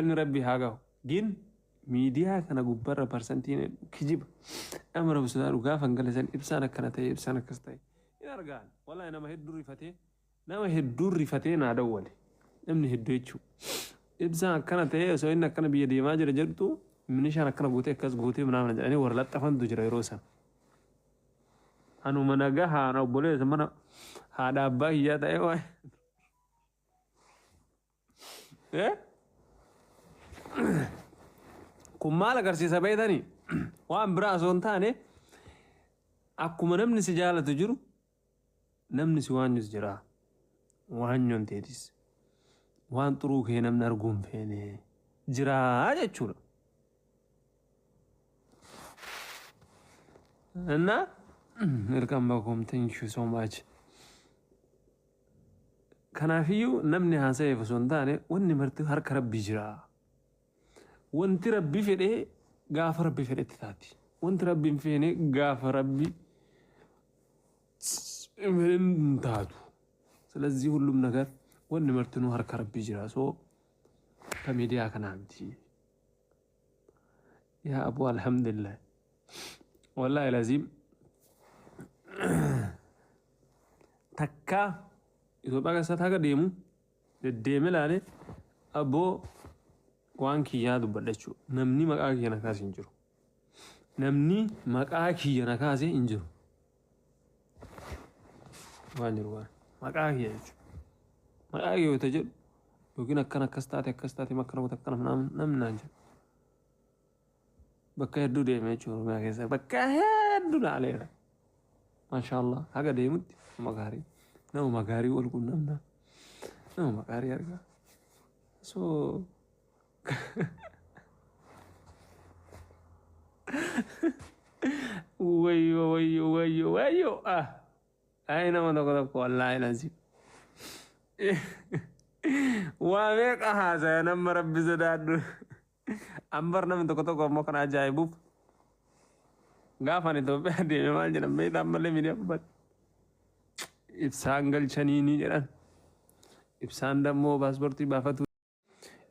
galanni rabbi haa gahu gin miidiyaa kana gubbarra parsantiin kijiba amara busudaa dhugaa fangalasan ibsaan akkana ta'e ibsaan akkas ta'e in argaan wallahi nama hedduu rifatee naa dawwale namni hedduu jechuudha ibsaan akkana ta'e osoo inni akkana biyya deemaa jira jedhutu minishaan akkana guutee akkas guutee manaamna jedhanii warra laxxafantu jira yeroo san anuma nagaa haana obboleessa mana haadha abbaa hiyyaa ta'e waay kun maal agarsiisa beektanii waan biraa osoo hin taane akkuma namni si jaalatu jiru namni si waanyus jira waanyoon teetis waan xuruu kee namni arguun feene jiraa jechuudha. እና welcome back home, thank you so much. Kanaafiyyuu namni haasa'eef osoo hin taane wanni marti harka rabbii jira. Wanti rabbi fedhee gaafa rabbi fedhetti taati. Wanti rabbi hin feene gaafa rabbi hin taatu. ስለዚህ ሁሉም ነገር ወንድ መርትኑ harka rabbii jira. So ከሚዲያ ከናምቲ ያ አቡ አልሐምዱሊላህ والله لازم تكا إذا بقى ستاك ديمو الديمة لاني أبو وان كيادو بدأشو نمني مقاكي نكاسي انجرو نمني مقاكي نكاسي انجرو وانجرو وان مقاكي يجو مقاكي يتجر يمكن أكنا كستاتي مكنا وتكنا نمنا انجرو بكا يدو ديمة يجورو ما كيسا بكا يدو علينا ما شاء الله هكا ديمت مقاري نو مقاري والقول نمنا نو مقاري أرقا سو ويو أين ما تقولك والله لازم واميك هذا يا نم ربي زدادو أمبرنا من تكتو كم كنا جايبوب غافني توبي هدي ما جنا ميت أمبرلي ميديا بات إبسانغل شنيني جران إبسان دمو باسبورتي بافتو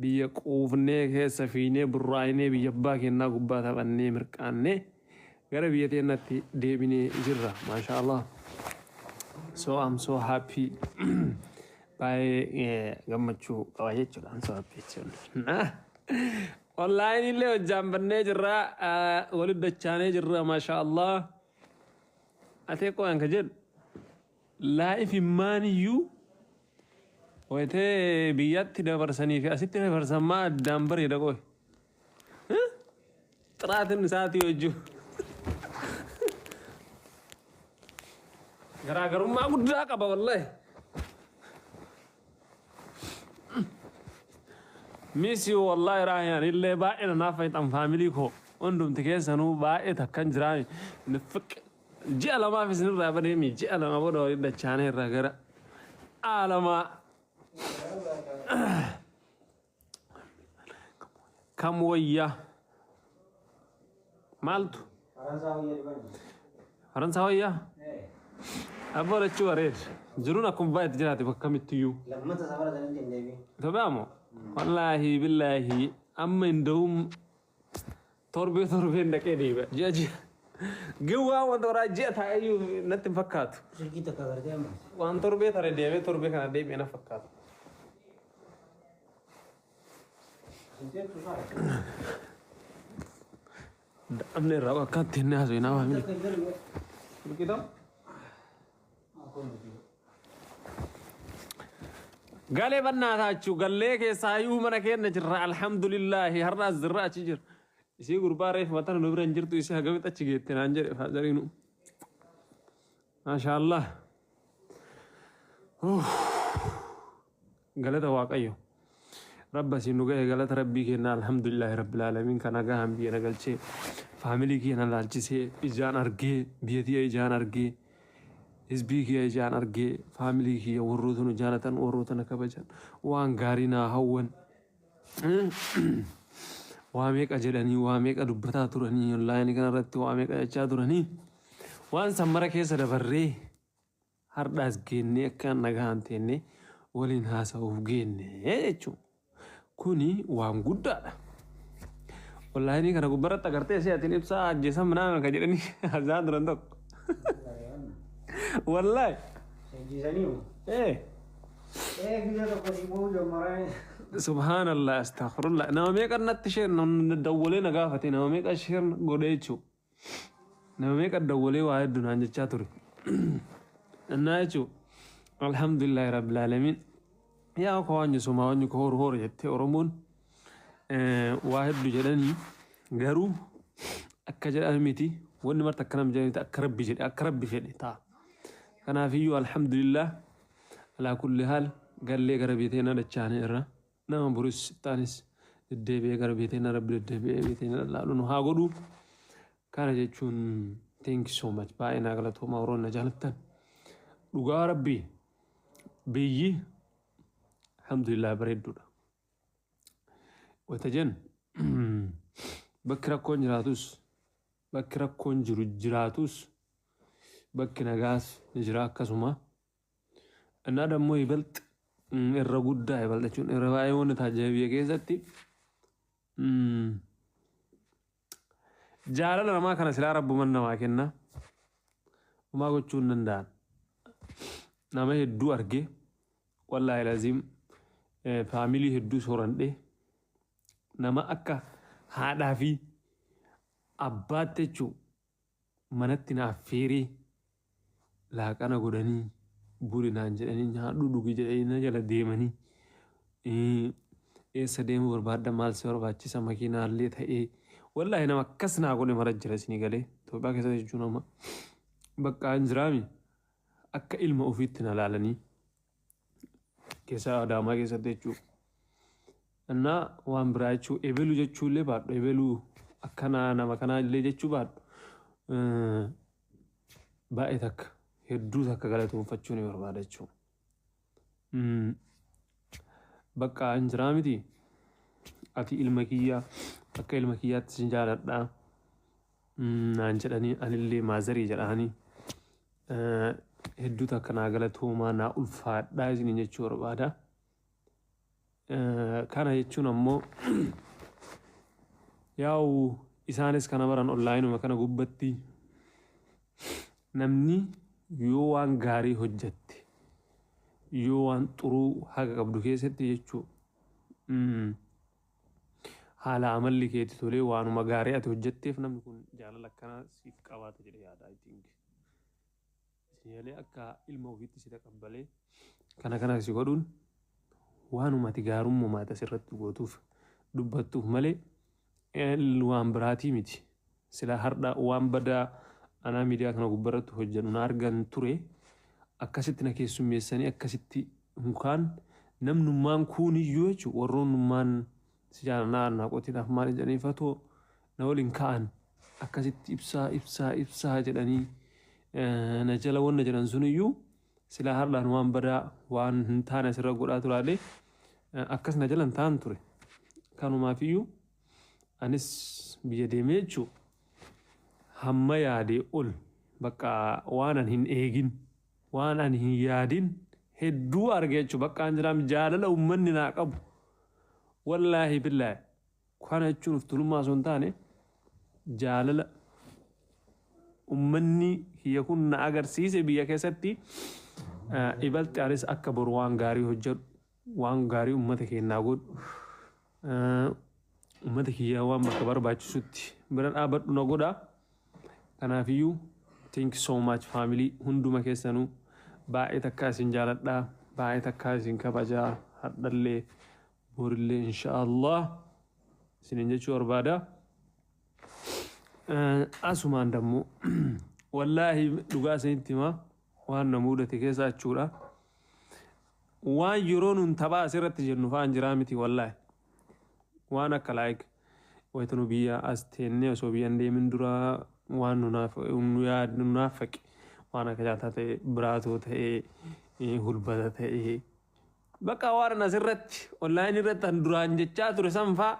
بيك أوفني كه سفينة براينة بيجبا كنا قبّا ثبني مركانة غير بيتي نتي ديبني جرّا ما شاء الله so I'm so happy by gammachu kawaye chula I'm so happy chula online ile jambanne jirra walid dachane jirra ma sha Allah ate ko an kajel life imani you ويته بيات تدا برسني في أسيت تدا برسما دامبر يدا كوي ترى تنساتي وجو غرا غرو ما بودا كبا والله ميسي والله راهيان اللي باين نافيت ام فاميلي كو وندم تكيسنو باي تكن جراني نفك جي على ما في سن رابدي مي جي على ما بدو يدا چانه رغرا علما كم ويا مالتو فرنساوية أبغى أشوف أريد جرونا كم بايت جراتي بكم تيو لما تسافر زين تندبي تبعمو والله بالله أما إندوم تربي إندكني بقى جاجي جوا وانتورا جات هايو نتم فكات شركة تكبر جام وان تربي ثرى ديبي تربي كنا ديبي أنا فكات أمني رأوا كات تنها زينا وامي بكيتام قال بنا ثاچو قال لك سايو من كين نجر الحمد لله هرنا الزراعة تجر يسي غربا ريف مثلا نبرن جرتو يسي هغبت اچيت نانجر فازرينو ما شاء الله غلط واقعيو رب سينوغا غلط ربي كنا الحمد لله رب العالمين كنا غام بي نغلچه فاميلي كنا لالچسي اجان ارغي بيتي اجان ارغي حزبي كي اجان ارغي فاميلي كي وروتن جانتن وروتن كبجان وان غارينا هون واميك اجدني واميك دبتا ترني والله ني كان رت واميك اجا ترني وان سمره كيس دبري هرداس گيني كان نغانتني ولين هاسو گيني اچو kuni waan guddaadha. Wallahi ni kana gubbaratti agartee si'atiin ibsaa ajjeesan minaan kan jedhanii haasa'aa turan tokko. Wallahi. Subhanallah astaghfirullah. Nama meeqa natti isheen dawwalee na gaafate nama meeqa isheen godhee jechuudha. Nama meeqa dawwalee waa hedduu naan jechaa ture. Innaa jechuudha. Alhamdulillahi rabbil alamin. Yaa ko waan jesuma waan ko hor jettee Oromoon waa hedduu jedhanii garuu akka jedhan miti wanni marta akka nam jedhanii akka rabbi jedhe akka rabbi fedhe ta'a. Kanaafiyyuu alhamdulillah alaa kulli haal gallee gara beeteena dachaane irra nama buris taanis deddeebi'ee gara beeteena rabbi deddeebi'ee beeteena laalu nu haa godhu. Kana jechuun thank you so much baay'ee naa galatooma Oromoon na jaalattan dhugaa rabbii biyyi alhamdulillah bareedduudha. Watajen bakki rakkoon jiraatus bakki rakkoon jiru jiraatus bakki nagaas ni jira akkasuma. Innaa dammoo ይበልጥ irra guddaa ይበልጥ jechuun irra baay'ee wanti taajabiyya keessatti jaalala namaa kana silaa rabbuman namaa kenna. Homaa gochuu hin danda'an. Nama hedduu argee wallaahi laziim faamilii hedduu soorandhee nama akka haadhaa fi abbaatti jechuun manatti naaf feeree laaqana godhanii burinaan jedhanii nyaadhu dhugi jedhanii na jala deemanii eessa deemuu barbaadda maal si barbaachisa makiinaallee ta'ee wallaahi nama akkas naa godhe mara jira isinii galee Itoophiyaa keessatti jechuun amma bakka hin jiraami akka ilma ofiitti na laalanii keessaa Adaamaa keessatti jechuudha. Innaa waan biraa jechuu ebeluu jechuullee baadhu ebeluu akkanaa nama kanaa illee jechuu baadhu baay'ee takka hedduu takka galatoonfachuu ni barbaada jechuudha. Bakka hin jiraa miti ati ilma kiyyaa akka ilma kiyyaatti sin jaaladhaa naan jedhanii anillee maazarii jedhanii hedduu takka naa galatoomaa naa ulfaadhaa isiniin jechuu barbaada. Kana jechuun ammoo yaa'u isaanis kana baran onlaayinuma kana gubbatti namni yoo waan gaarii hojjette yoo waan xuruu haga qabdu keessatti jechuu haala amalli keetti tolee waanuma gaarii ati hojjetteef namni kun jaalala akkanaa siif qabaata jedhee yaada I think. Isin akka ilma ofiitti si taqabbalee kana si godhuun waanuma ati gaarummaa asirratti gootuuf dubbattuuf malee waan biraatii miti. Sila har'a waan badaa anaa miidiyaa kana gubbarratti hojjennu na argan ture akkasitti na keessummeessanii akkasitti mukaan namnummaan kuuniyyuu jechuudha warroonnummaan si jaalanaa naa qotiidhaaf maal jedhaniifatoo na waliin ka'an akkasitti ibsaa jedhanii na jala wanna jedhan suniyyuu sila har'aan waan badaa waan hin taane asirra godhaa turaalee akkas na jala hin ta'an ture. Kanumaafiyyuu anis biyya deemee jechuudha. Hamma yaadee ol bakka waan an hin eegin waan an hin yaadin hedduu argee jechuudha. Bakka an jiraam jaalala uummanni naa qabu wallaahi billaahi kana jechuun uftulummaa osoo hin taane jaalala uummanni kiyya kun na agarsiise biyya keessatti ibalti anis akka boru waan gaarii hojjedhu waan gaarii uummata keenyaa godhu uummata kiyyaa waan bakka barbaachisutti bira dhaabadhu na godha. Kanaafiyyuu thank you so much family hunduma keessanuu baay'ee takka isin jaaladhaa baay'ee takka isin kabajaa hadhallee borillee inshaallah isinin jechuu barbaada. Asumaan dammoo wallaahi dhugaa isinitti himaa waan na mudate keessaa jechuudha. Waan yeroo nun taphaa asirratti jennu fa'aan jiraa miti wallaahi waan akka like wayitanu biyya as teennee osoo biyyan deemin duraa waan nunaaf faqe waan akka jaataa ta'e biraatoo ta'e hulbata ta'e bakka waan asirratti onlaayinii irratti an duraan jechaa ture san fa'aa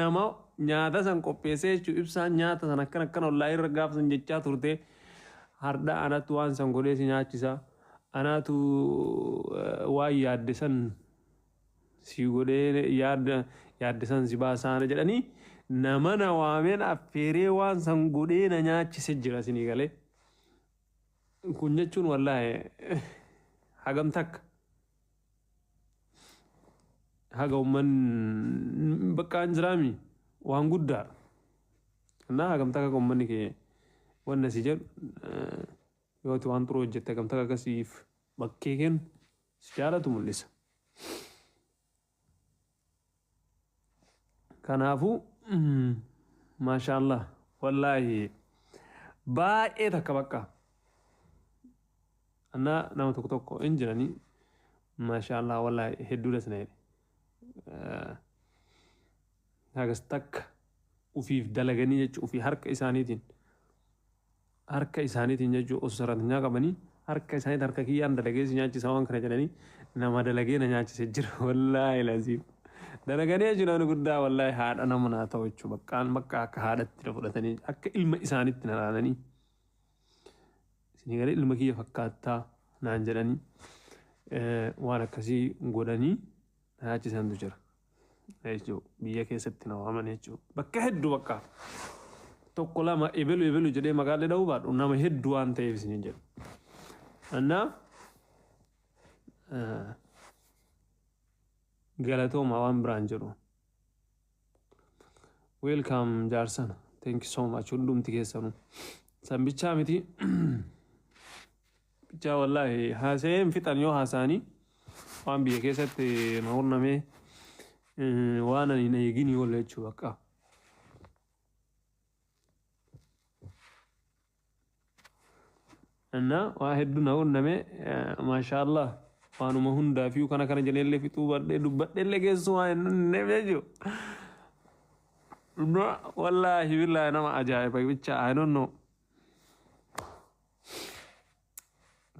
nama nyaata san qopheessee jechuun ibsaan nyaata san akkana onlaayinii irra gaafa san jechaa turte har'a anatu waan san godhee si nyaachisa anaatu waan yaadde san si godhee yaaddisan si baasaana jedhanii nama na waameen affeeree waan san godhee na nyaachise jira sinii galee. Kun jechuun wallaahi hagam takka haga umman bakka an jiraami waan guddaadha. Kanaaf hagam takka ummanni kee wanna si jedhu yooti waan xuroo hojjette hagam takka akkasiif bakkee kennu si jaalatu mul'isa. Kanaafuu maashaallah wallaahi baay'ee takka bakka annaa nama tokko tokko hin jiranii maashaallah wallaahi hedduudha sana jedhe. Hagas takka ufiif dalaganii jechuun ufii harka isaaniitiin jechuun osoo sararraa qabanii harka isaaniitiin harka kiyyaan dalagee si nyaachisa waan kana jedhanii nama dalagee na nyaachise jira wallaahi laziim. Dalaganii jiran guddaa wallaahi haadha nama naa ta'u jechuun baqqaan bakka akka haadhatti fudhatanii akka ilma isaaniitti na ilaalanii isin galee ilma kiyya fakkaattaa naan jedhanii waan akkasii godhanii na nyaachisantu jira. Biyya keessatti na waaman jechuudha. Bakka hedduu bakka tokko lama ebelu jedhee magaalaa dha'uu baadhu nama hedduu waan ta'eef isin jedhu. Annaa galatooma waan biraan jedhu. Welcome Jaarsan. Thank you so much. Hundumti keessanuu. San bichaa miti. Bichaa wallaahi haasa'een fixan yoo haasa'anii waan biyya keessatti na hurnamee waan ani na eegini walla jechuu bakka. Annaa waa hedduu na hurname maashaallah waanuma hundaa fi kana jedheellee fixuu badhee dubbadheellee keessu waan hin jechuu. Wallaahi billaahi nama ajaa'iba bicha I don't know.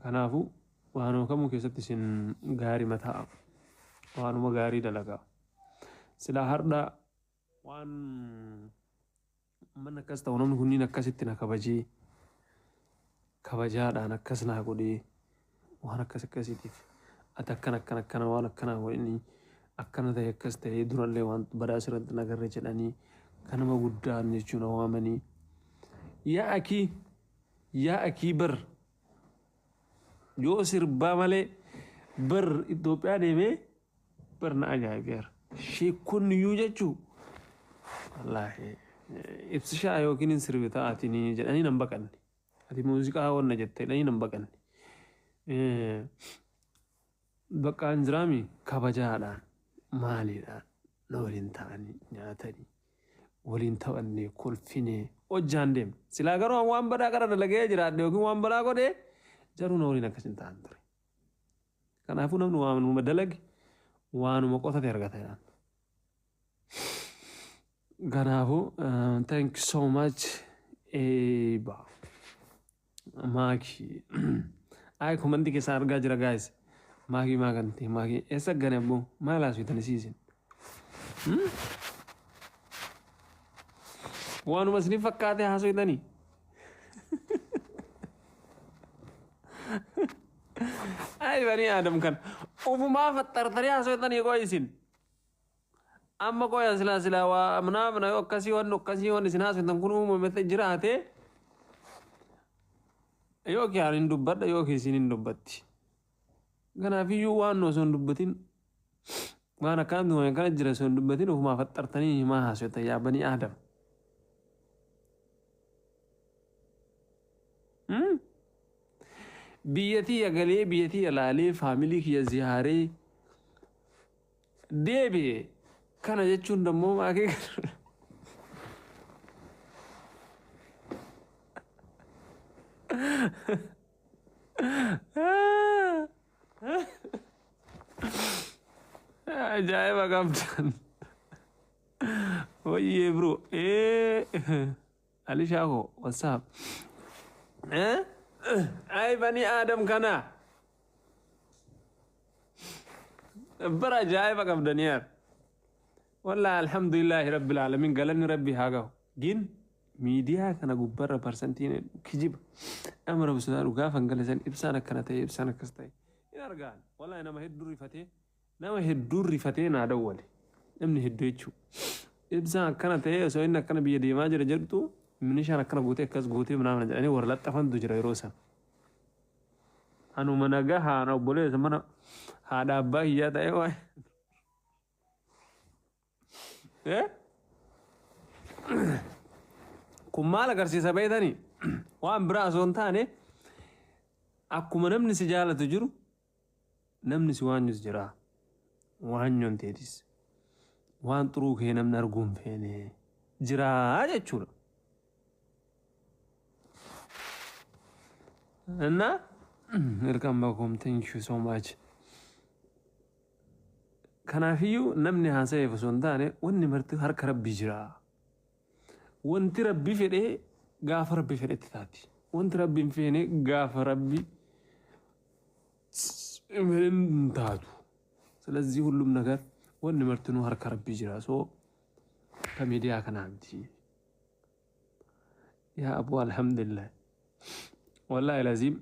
Kanaafuu waanuma kamuu keessatti isin gaarii mataa waanuma gaarii dalagaa. Sila harda waan mana akkas ta'u namni kunniin akkasitti na kabajee kabajaadhaan akkas naa godhee waan akkasiitiif ati akkana waan akkanaa godhanii akkana ta'e akkas ta'ee durallee waan badaa asirratti nagarre jedhanii kanama guddaan jechuun waamanii yaa akii bar yoo sirbaa malee bar Itoophiyaa deemee bar na ajaa'ibeera. Sheekonni iyyuu jechuu wallaahi ibsishaa yookiin hin sirbi ta'atiin jedhanii nan baqanne. Ati muuziqaa wanna jette jedhanii nan baqanne. Baqqaan jiraami kabajaadhaan maaliidhaan na waliin ta'anii nyaatanii waliin taphannee kolfinee hojjaan deemne. Silaa garuu waan badaa qara dalagee jiraadhe yookiin waan badaa godhee jaruu na waliin akkas hin ta'an ture. Kanaafuu namni waanuma dalage waanuma qotate argata jedhan. Kanaafuu thank you so much eeba maakii ay kumanti keessaa argaa jira guys maakii maakanti maakii eessa gane abbo maal haaswitan isiisin waanuma isinii fakkaate haaswitanii ay banii aadam kan ufumaa fattartanii haaswitanii koo isin amma koya sila waa mana yoo akkasii waan isin haaswitan kun uumamete jiraate yookiin ani hin dubbadha yookiin isin hin dubbatti. Kanaafiyyuu waan osoo hin dubbatin waan akkaan kana jira osoo hin dubbatin ofumaa fattartanii himaa haaswitan yaa banii aadam. Biyyatii agalee biyyatii alaalee faamilii kiyya ziyaaree deebi'e kana jechuun dammoo maakee kana. Ajaa'iba qabdan. Oyyee bro. Alishaako whatsapp. Ay bani Adam kana. Bara ajaa'iba qabdan yaar. Wallah alhamdulillahi rabbil alamin galanni rabbi haa gahu. Gin miidiyaa kana gubbarra parsantiin kijiba. Amara busuudhaan dhugaa fangalasan ibsaan akkana ta'e ibsaan akkas ta'e. In argaan wallahi nama hedduu rifatee nama hedduu rifatee naa dawwale namni hedduu jechuudha. Ibsaan akkana ta'ee osoo inni akkana biyya deemaa jira jedhutu minishaan akkana guutee akkas guutee minaan jedhanii warra laxxafantu jira yeroo san. Anuma nagaa haana obboleessa mana haadha abbaa hiyyaa ta'ee waa'ee. Kun maal agarsiisa beektanii waan biraa osoo hin taane akkuma namni si jaalatu jiru namni si waanyus jira waan nyonteetis waan xuruu kee namni arguun feene jiraa jechuudha. Innaa welcome back home, thank you so much. Kanaafiyyuu namni haasa'eef osoo hin taane wanni marti harka rabbii jira. Wanti rabbi fedhee gaafa rabbi fedhetti taati. Wanti rabbi hin feene gaafa rabbi hin taatu. ስለዚህ ሁሉም ነገር wanni martinuu harka rabbii jira. So kamiidiyaa kanaati. Yaa abuu alhamdulillah. Wallaahi laziim.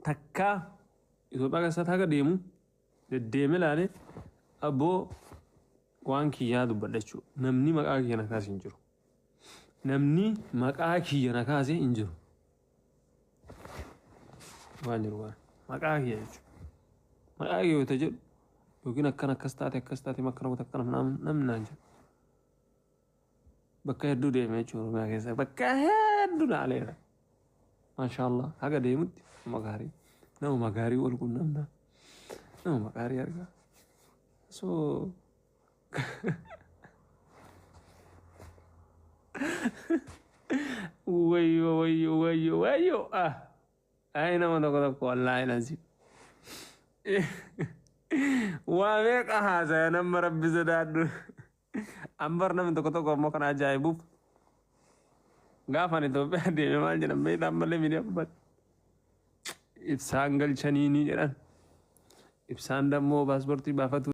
Takka Itoophiyaa keessatti haga deemu deddeeme ilaalee abboo waan kiyyaa dubbadha jechuudha. Namni maqaa kiyya na kaase hin jiru. Namni maqaa kiyya na kaase hin jiru. Waan jiru waan maqaa kiyya jechuudha. Maqaa kiyya yoo ta'e jedhu yookiin akkana akkas taate akkana goota akkana namni naan jedhu. Bakka hedduu deeme jechuudha Oromiyaa keessa. Bakka hedduu laaleera. Maashaallah haga deemutti nama gaarii. Nama gaarii wal quunnamna. Nama gaarii argaa. So wayyo ah ay nama tokko wallahi lazim waa meeqa haasaya nama rabbi sodaadhu ambar namni tokko ammoo kan ajaa'ibuuf gaafan Itoophiyaa deeme maal jedhan beektaa malee miidiyaan dubbate ibsaan galchanii ni jedhan ibsaan dammoo paaspoortii baafatu